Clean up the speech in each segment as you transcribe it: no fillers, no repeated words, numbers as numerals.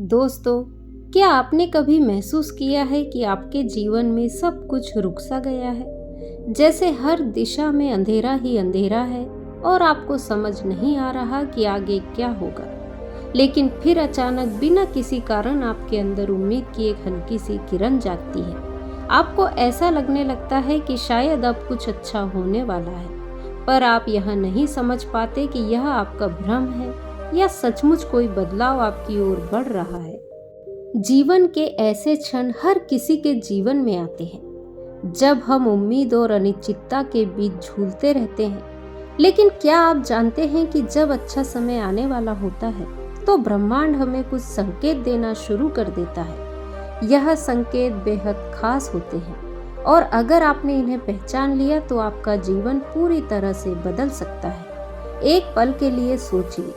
दोस्तों, क्या आपने कभी महसूस किया है कि आपके जीवन में सब कुछ रुक सा गया है? जैसे हर दिशा में अंधेरा ही अंधेरा है और आपको समझ नहीं आ रहा कि आगे क्या होगा। लेकिन फिर अचानक बिना किसी कारण आपके अंदर उम्मीद की एक हल्की सी किरण जागती है। आपको ऐसा लगने लगता है कि शायद अब कुछ अच्छा होने वाला है, पर आप यह नहीं समझ पाते कि यह आपका भ्रम है या सचमुच कोई बदलाव आपकी ओर बढ़ रहा है। जीवन के ऐसे क्षण हर किसी के जीवन में आते हैं, जब हम उम्मीद और अनिश्चितता के बीच झूलते रहते हैं। लेकिन क्या आप जानते हैं कि जब अच्छा समय आने वाला होता है, तो ब्रह्मांड हमें कुछ संकेत देना शुरू कर देता है। यह संकेत बेहद खास होते हैं और अगर आपने इन्हें पहचान लिया तो आपका जीवन पूरी तरह से बदल सकता है। एक पल के लिए सोचिए,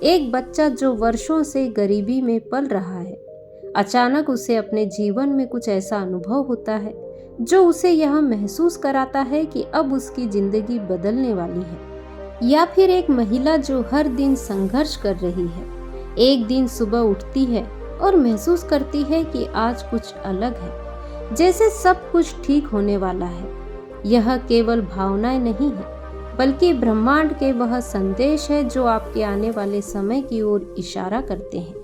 एक बच्चा जो वर्षों से गरीबी में पल रहा है, अचानक उसे अपने जीवन में कुछ ऐसा अनुभव होता है जो उसे यह महसूस कराता है कि अब उसकी जिंदगी बदलने वाली है। या फिर एक महिला जो हर दिन संघर्ष कर रही है, एक दिन सुबह उठती है और महसूस करती है कि आज कुछ अलग है, जैसे सब कुछ ठीक होने वाला है। यह केवल भावनाएं नहीं है, बल्कि ब्रह्मांड के वह संदेश है जो आपके आने वाले समय की ओर इशारा करते हैं।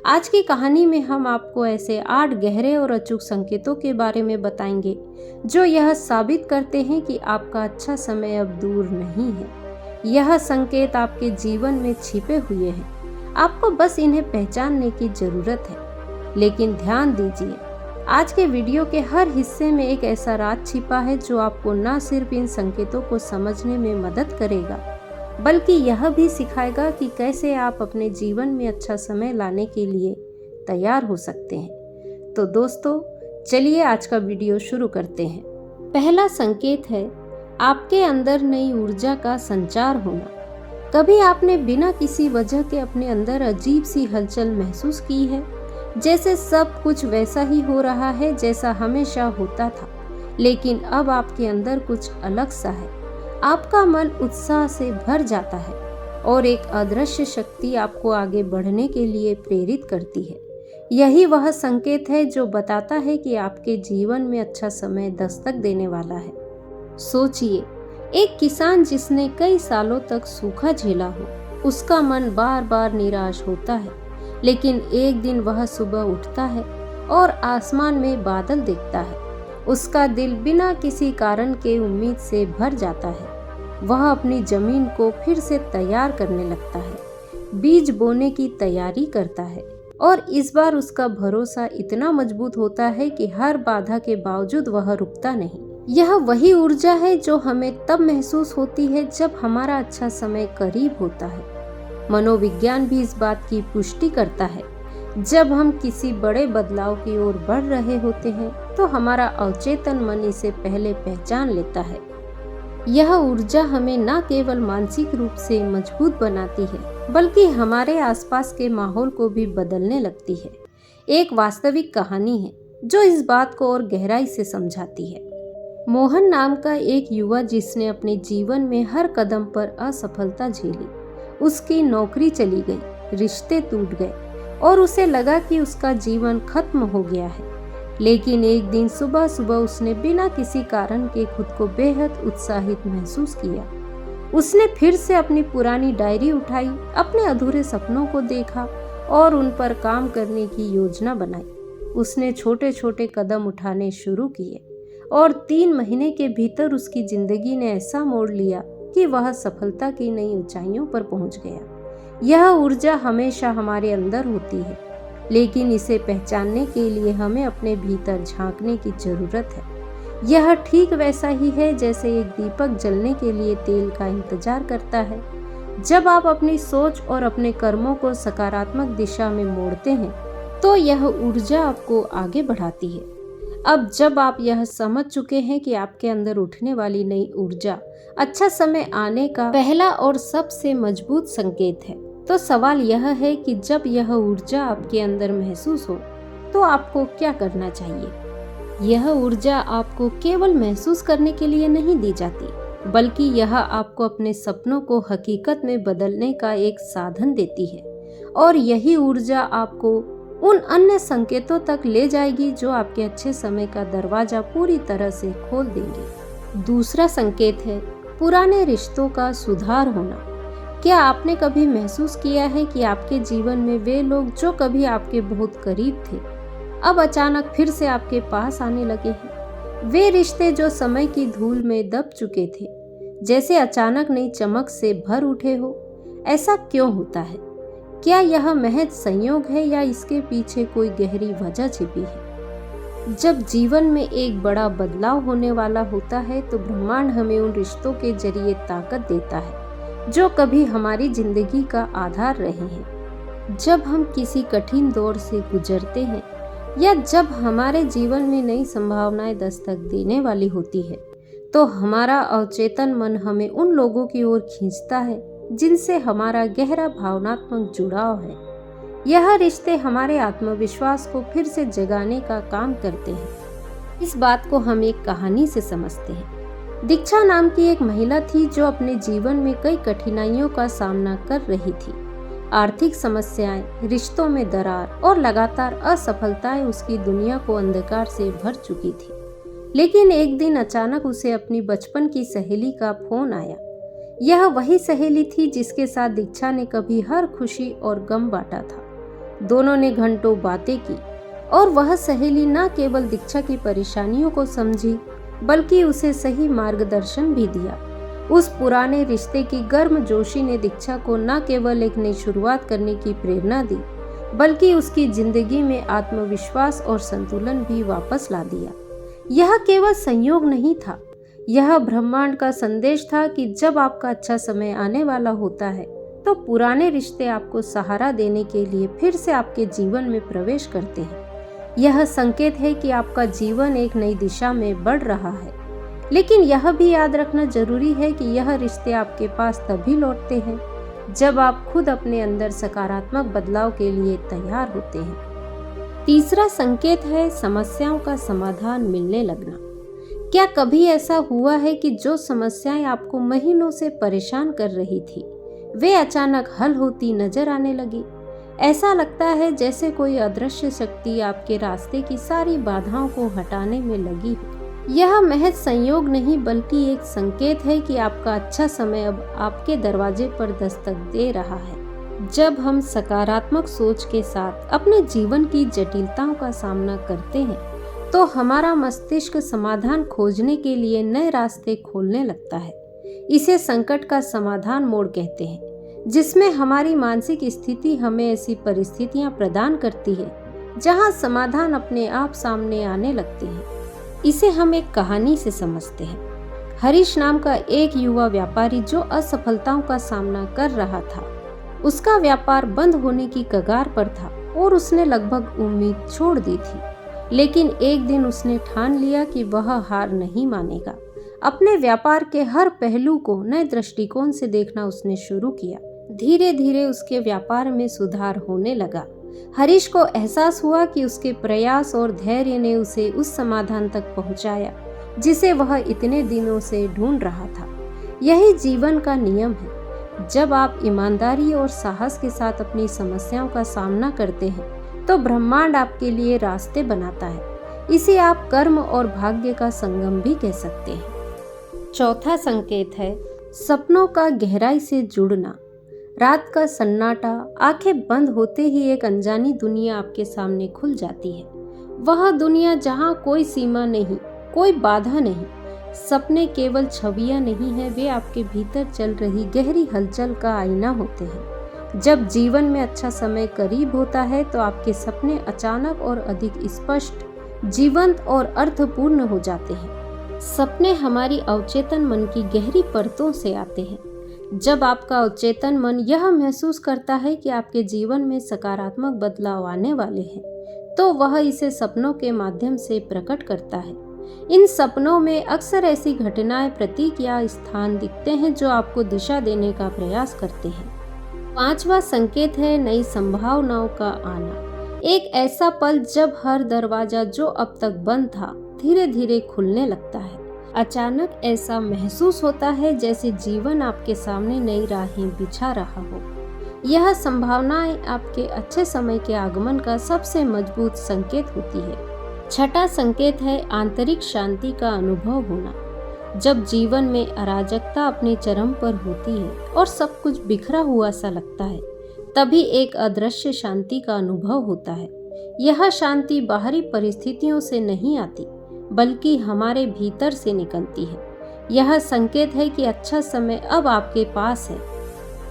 आज की कहानी में हम आपको ऐसे 8 गहरे और अचूक संकेतों के बारे में बताएंगे जो यह साबित करते हैं कि आपका अच्छा समय अब दूर नहीं है। यह संकेत आपके जीवन में छिपे हुए हैं, आपको बस इन्हें पहचानने की जरूरत है। लेकिन ध्यान दीजिए, आज के वीडियो के हर हिस्से में एक ऐसा राज छिपा है जो आपको न सिर्फ इन संकेतों को समझने में मदद करेगा, बल्कि यह भी सिखाएगा कि कैसे आप अपने जीवन में अच्छा समय लाने के लिए तैयार हो सकते हैं। तो दोस्तों, चलिए आज का वीडियो शुरू करते हैं। पहला संकेत है आपके अंदर नई ऊर्जा का संचार होना। कभी आपने बिना किसी वजह के अपने अंदर अजीब सी हलचल महसूस की है, जैसे सब कुछ वैसा ही हो रहा है जैसा हमेशा होता था, लेकिन अब आपके अंदर कुछ अलग सा है। आपका मन उत्साह से भर जाता है और एक अदृश्य शक्ति आपको आगे बढ़ने के लिए प्रेरित करती है। यही वह संकेत है जो बताता है कि आपके जीवन में अच्छा समय दस्तक देने वाला है। सोचिए, एक किसान जिसने कई सालों तक सूखा झेला हो, उसका मन बार बार निराश होता है, लेकिन एक दिन वह सुबह उठता है और आसमान में बादल देखता है। उसका दिल बिना किसी कारण के उम्मीद से भर जाता है। वह अपनी जमीन को फिर से तैयार करने लगता है, बीज बोने की तैयारी करता है और इस बार उसका भरोसा इतना मजबूत होता है कि हर बाधा के बावजूद वह रुकता नहीं। यह वही ऊर्जा है जो हमें तब महसूस होती है जब हमारा अच्छा समय करीब होता है। मनोविज्ञान भी इस बात की पुष्टि करता है। जब हम किसी बड़े बदलाव की ओर बढ़ रहे होते हैं, तो हमारा अवचेतन मन इसे पहले पहचान लेता है। यह ऊर्जा हमें न केवल मानसिक रूप से मजबूत बनाती है, बल्कि हमारे आसपास के माहौल को भी बदलने लगती है। एक वास्तविक कहानी है जो इस बात को और गहराई से समझाती है। मोहन नाम का एक युवा जिसने अपने जीवन में हर कदम पर असफलता झेली। उसकी नौकरी चली गई, रिश्ते टूट गए और उसे लगा कि उसका जीवन खत्म हो गया है। लेकिन एक दिन सुबह सुबह उसने बिना किसी कारण के खुद को बेहद उत्साहित महसूस किया। उसने फिर से अपनी पुरानी डायरी उठाई, अपने अधूरे सपनों को देखा और उन पर काम करने की योजना बनाई। उसने छोटे छोटे कदम उठाने शुरू किए और 3 महीने के भीतर उसकी जिंदगी ने ऐसा मोड़ लिया कि वह सफलता की नई ऊंचाइयों पर पहुंच गया। यह ऊर्जा हमेशा हमारे अंदर होती है, लेकिन इसे पहचानने के लिए हमें अपने भीतर झांकने की जरूरत है। यह ठीक वैसा ही है जैसे एक दीपक जलने के लिए तेल का इंतजार करता है। जब आप अपनी सोच और अपने कर्मों को सकारात्मक दिशा में मोड़ते हैं, तो यह ऊर्जा आपको आगे बढ़ाती है। अब जब आप यह समझ चुके हैं कि आपके अंदर उठने वाली नई ऊर्जा अच्छा समय आने का पहला और सबसे मजबूत संकेत है, तो सवाल यह है कि जब यह ऊर्जा आपके अंदर महसूस हो तो आपको क्या करना चाहिए। यह ऊर्जा आपको केवल महसूस करने के लिए नहीं दी जाती, बल्कि यह आपको अपने सपनों को हकीकत में बदलने का एक साधन देती है। और यही ऊर्जा आपको उन अन्य संकेतों तक ले जाएगी जो आपके अच्छे समय का दरवाजा पूरी तरह से खोल देंगे। दूसरा संकेत है पुराने रिश्तों का सुधार होना। क्या आपने कभी महसूस किया है कि आपके जीवन में वे लोग जो कभी आपके बहुत करीब थे, अब अचानक फिर से आपके पास आने लगे हैं? वे रिश्ते जो समय की धूल में दब चुके थे, जैसे अचानक नई चमक से भर उठे हो। ऐसा क्यों होता है? क्या यह महज संयोग है या इसके पीछे कोई गहरी वजह छिपी है? जब जीवन में एक बड़ा बदलाव होने वाला होता है तो ब्रह्मांड हमें उन रिश्तों के जरिए ताकत देता है जो कभी हमारी जिंदगी का आधार रहे हैं। जब हम किसी कठिन दौर से गुजरते हैं या जब हमारे जीवन में नई संभावनाएं दस्तक देने वाली होती है, तो हमारा अवचेतन मन हमें उन लोगों की ओर खींचता है जिनसे हमारा गहरा भावनात्मक जुड़ाव है। यह रिश्ते हमारे आत्मविश्वास को फिर से जगाने का काम करते हैं। इस बात को हम एक कहानी से समझते हैं। दीक्षा नाम की एक महिला थी जो अपने जीवन में कई कठिनाइयों का सामना कर रही थी। आर्थिक समस्याएं, रिश्तों में दरार और लगातार असफलताएं उसकी दुनिया को अंधकार से भर चुकी थी। लेकिन एक दिन अचानक उसे अपनी बचपन की सहेली का फोन आया। यह वही सहेली थी जिसके साथ दीक्षा ने कभी हर खुशी और गम बांटा था। दोनों ने घंटों बातें की और वह सहेली न केवल दीक्षा की परेशानियों को समझी बल्कि उसे सही मार्गदर्शन भी दिया। उस पुराने रिश्ते की गर्मजोशी ने दीक्षा को न केवल एक नई शुरुआत करने की प्रेरणा दी बल्कि उसकी जिंदगी में आत्मविश्वास और संतुलन भी वापस ला दिया। यह केवल संयोग नहीं था, यह ब्रह्मांड का संदेश था कि जब आपका अच्छा समय आने वाला होता है तो पुराने रिश्ते आपको सहारा देने के लिए फिर से आपके जीवन में प्रवेश करते हैं। यह संकेत है कि आपका जीवन एक नई दिशा में बढ़ रहा है। लेकिन यह भी याद रखना जरूरी है कि यह रिश्ते आपके पास तभी लौटते हैं जब आप खुद अपने अंदर सकारात्मक बदलाव के लिए तैयार होते हैं। तीसरा संकेत है समस्याओं का समाधान मिलने लगना। क्या कभी ऐसा हुआ है कि जो समस्याएं आपको महीनों से परेशान कर रही थी, वे अचानक हल होती नजर आने लगी? ऐसा लगता है जैसे कोई अदृश्य शक्ति आपके रास्ते की सारी बाधाओं को हटाने में लगी हो। यह महज संयोग नहीं बल्कि एक संकेत है कि आपका अच्छा समय अब आपके दरवाजे पर दस्तक दे रहा है। जब हम सकारात्मक सोच के साथ अपने जीवन की जटिलताओं का सामना करते हैं तो हमारा मस्तिष्क समाधान खोजने के लिए नए रास्ते खोलने लगता है। इसे संकट का समाधान मोड कहते हैं, जिसमें हमारी मानसिक स्थिति हमें ऐसी परिस्थितियां प्रदान करती है जहां समाधान अपने आप सामने आने लगते हैं। इसे हम एक कहानी से समझते हैं। हरीश नाम का एक युवा व्यापारी जो असफलताओं का सामना कर रहा था। उसका व्यापार बंद होने की कगार पर था और उसने लगभग उम्मीद छोड़ दी थी। लेकिन एक दिन उसने ठान लिया कि वह हार नहीं मानेगा। अपने व्यापार के हर पहलू को नए दृष्टिकोण से देखना उसने शुरू किया। धीरे धीरे उसके व्यापार में सुधार होने लगा। हरीश को एहसास हुआ कि उसके प्रयास और धैर्य ने उसे उस समाधान तक पहुंचाया जिसे वह इतने दिनों से ढूंढ रहा था। यही जीवन का नियम है। जब आप ईमानदारी और साहस के साथ अपनी समस्याओं का सामना करते हैं तो ब्रह्मांड आपके लिए रास्ते बनाता है। इसे आप कर्म और भाग्य का संगम भी कह सकते हैं। चौथा संकेत है सपनों का गहराई से जुड़ना। रात का सन्नाटा, आंखें बंद होते ही एक अनजानी दुनिया आपके सामने खुल जाती है। वह दुनिया जहां कोई सीमा नहीं, कोई बाधा नहीं। सपने केवल छवियां नहीं है, वे आपके भीतर चल रही गहरी हलचल का आईना होते हैं। जब जीवन में अच्छा समय करीब होता है तो आपके सपने अचानक और अधिक स्पष्ट, जीवंत और अर्थपूर्ण हो जाते हैं। सपने हमारी अवचेतन मन की गहरी परतों से आते हैं। जब आपका अवचेतन मन यह महसूस करता है कि आपके जीवन में सकारात्मक बदलाव आने वाले हैं, तो वह इसे सपनों के माध्यम से प्रकट करता है। इन सपनों में अक्सर ऐसी घटनाएं, प्रतीक या स्थान दिखते हैं जो आपको दिशा देने का प्रयास करते हैं। पांचवा संकेत है नई संभावनाओं का आना। एक ऐसा पल जब हर दरवाजा जो अब तक बंद था धीरे धीरे खुलने लगता है। अचानक ऐसा महसूस होता है जैसे जीवन आपके सामने नई राहें बिछा रहा हो। यह संभावनाएं आपके अच्छे समय के आगमन का सबसे मजबूत संकेत होती है। छठा संकेत है आंतरिक शांति का अनुभव होना। जब जीवन में अराजकता अपने चरम पर होती है और सब कुछ बिखरा हुआ सा लगता है, तभी एक अदृश्य शांति का अनुभव होता है। यह शांति बाहरी परिस्थितियों से नहीं आती, बल्कि हमारे भीतर से निकलती है। यह संकेत है कि अच्छा समय अब आपके पास है।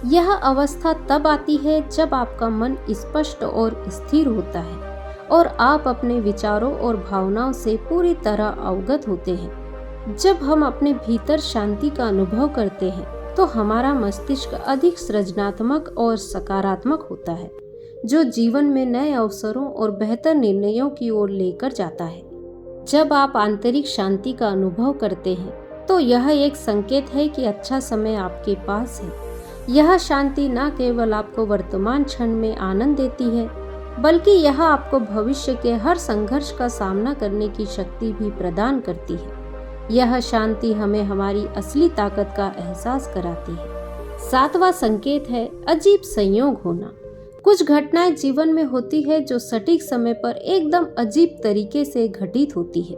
यह अवस्था तब आती है जब आपका मन स्पष्ट और स्थिर होता है और आप अपने विचारों और भावनाओं से पूरी तरह अवगत होते हैं। जब हम अपने भीतर शांति का अनुभव करते हैं तो हमारा मस्तिष्क अधिक सृजनात्मक और सकारात्मक होता है, जो जीवन में नए अवसरों और बेहतर निर्णयों की ओर लेकर जाता है। जब आप आंतरिक शांति का अनुभव करते हैं तो यह एक संकेत है कि अच्छा समय आपके पास है। यह शांति न केवल आपको वर्तमान क्षण में आनंद देती है, बल्कि यह आपको भविष्य के हर संघर्ष का सामना करने की शक्ति भी प्रदान करती है। यह शांति हमें हमारी असली ताकत का एहसास कराती है। सातवां संकेत है अजीब संयोग होना। कुछ घटनाएं जीवन में होती है जो सटीक समय पर एकदम अजीब तरीके से घटित होती है।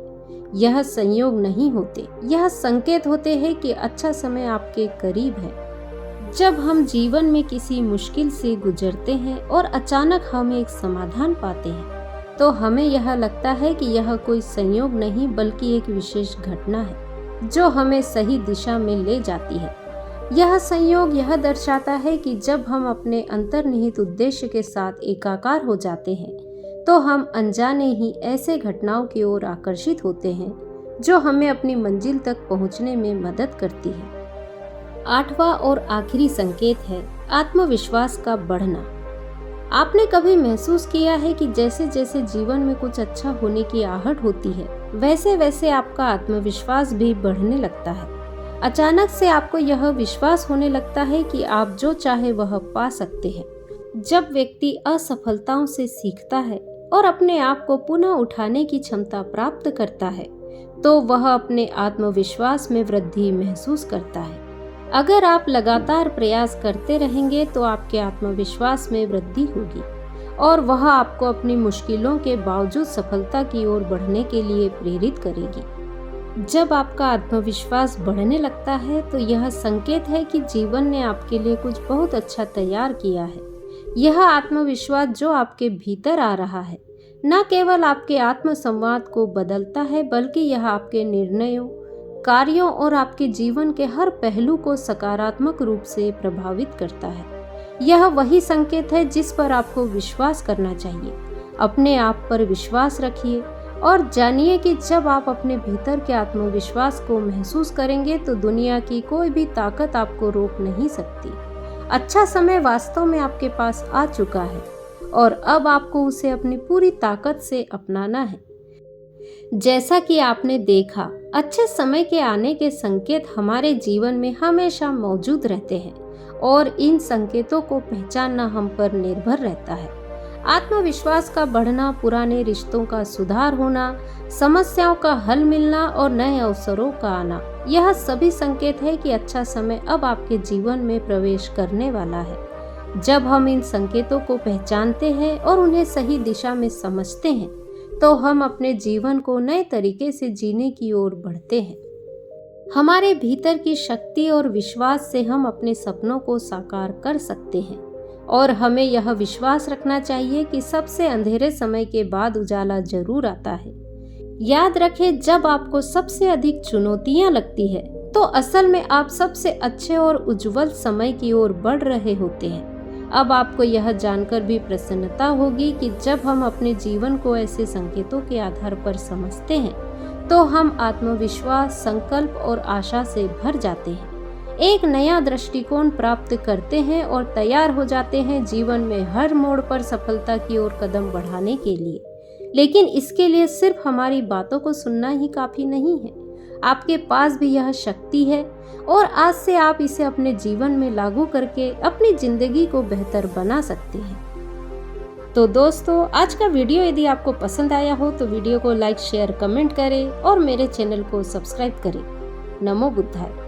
यह संयोग नहीं होते, यह संकेत होते हैं कि अच्छा समय आपके करीब है। जब हम जीवन में किसी मुश्किल से गुजरते हैं और अचानक हम एक समाधान पाते हैं, तो हमें यह लगता है कि यह कोई संयोग नहीं बल्कि एक विशेष घटना है जो हमें सही दिशा में ले जाती है। यह संयोग यह दर्शाता है कि जब हम अपने अंतर्निहित उद्देश्य के साथ एकाकार हो जाते हैं, तो हम अनजाने ही ऐसे घटनाओं की ओर आकर्षित होते हैं जो हमें अपनी मंजिल तक पहुंचने में मदद करती है। आठवां और आखिरी संकेत है आत्मविश्वास का बढ़ना। आपने कभी महसूस किया है कि जैसे जैसे जीवन में कुछ अच्छा होने की आहट होती है, वैसे वैसे आपका आत्मविश्वास भी बढ़ने लगता है। अचानक से आपको यह विश्वास होने लगता है कि आप जो चाहे वह पा सकते हैं। जब व्यक्ति असफलताओं से सीखता है और अपने आप को पुनः उठाने की क्षमता प्राप्त करता है, तो वह अपने आत्मविश्वास में वृद्धि महसूस करता है। अगर आप लगातार प्रयास करते रहेंगे तो आपके आत्मविश्वास में वृद्धि होगी और वह आपको अपनी मुश्किलों के बावजूद सफलता की ओर बढ़ने के लिए प्रेरित करेगी। जब आपका आत्मविश्वास बढ़ने लगता है तो यह संकेत है कि जीवन ने आपके लिए कुछ बहुत अच्छा तैयार किया है। यह आत्मविश्वास जो आपके भीतर आ रहा है, न केवल आपके आत्मसंवाद को बदलता है, बल्कि यह आपके निर्णयों, कार्यों और आपके जीवन के हर पहलू को सकारात्मक रूप से प्रभावित करता है। यह वही संकेत है जिस पर आपको विश्वास करना चाहिए। अपने आप पर विश्वास रखिए और जानिए कि जब आप अपने भीतर के आत्मविश्वास को महसूस करेंगे तो दुनिया की कोई भी ताकत आपको रोक नहीं सकती। अच्छा समय वास्तव में आपके पास आ चुका है और अब आपको उसे अपनी पूरी ताकत से अपनाना है। जैसा कि आपने देखा, अच्छे समय के आने के संकेत हमारे जीवन में हमेशा मौजूद रहते हैं और इन संकेतों को पहचानना हम पर निर्भर रहता है। आत्मविश्वास का बढ़ना, पुराने रिश्तों का सुधार होना, समस्याओं का हल मिलना और नए अवसरों का आना, यह सभी संकेत है कि अच्छा समय अब आपके जीवन में प्रवेश करने वाला है। जब हम इन संकेतों को पहचानते हैं और उन्हें सही दिशा में समझते हैं, तो हम अपने जीवन को नए तरीके से जीने की ओर बढ़ते हैं। हमारे भीतर की शक्ति और विश्वास से हम अपने सपनों को साकार कर सकते हैं और हमें यह विश्वास रखना चाहिए कि सबसे अंधेरे समय के बाद उजाला जरूर आता है। याद रखें, जब आपको सबसे अधिक चुनौतियां लगती है तो असल में आप सबसे अच्छे और उज्जवल समय की ओर बढ़ रहे होते हैं। अब आपको यह जानकर भी प्रसन्नता होगी कि जब हम अपने जीवन को ऐसे संकेतों के आधार पर समझते हैं तो हम आत्मविश्वास, संकल्प और आशा से भर जाते हैं, एक नया दृष्टिकोण प्राप्त करते हैं और तैयार हो जाते हैं जीवन में हर मोड़ पर सफलता की ओर कदम बढ़ाने के लिए। लेकिन इसके लिए सिर्फ हमारी बातों को सुनना ही काफी नहीं है। आपके पास भी यह शक्ति है और आज से आप इसे अपने जीवन में लागू करके अपनी जिंदगी को बेहतर बना सकते हैं। तो दोस्तों, आज का वीडियो यदि आपको पसंद आया हो तो वीडियो को लाइक, शेयर, कमेंट करें और मेरे चैनल को सब्सक्राइब करें। नमो बुद्धाय।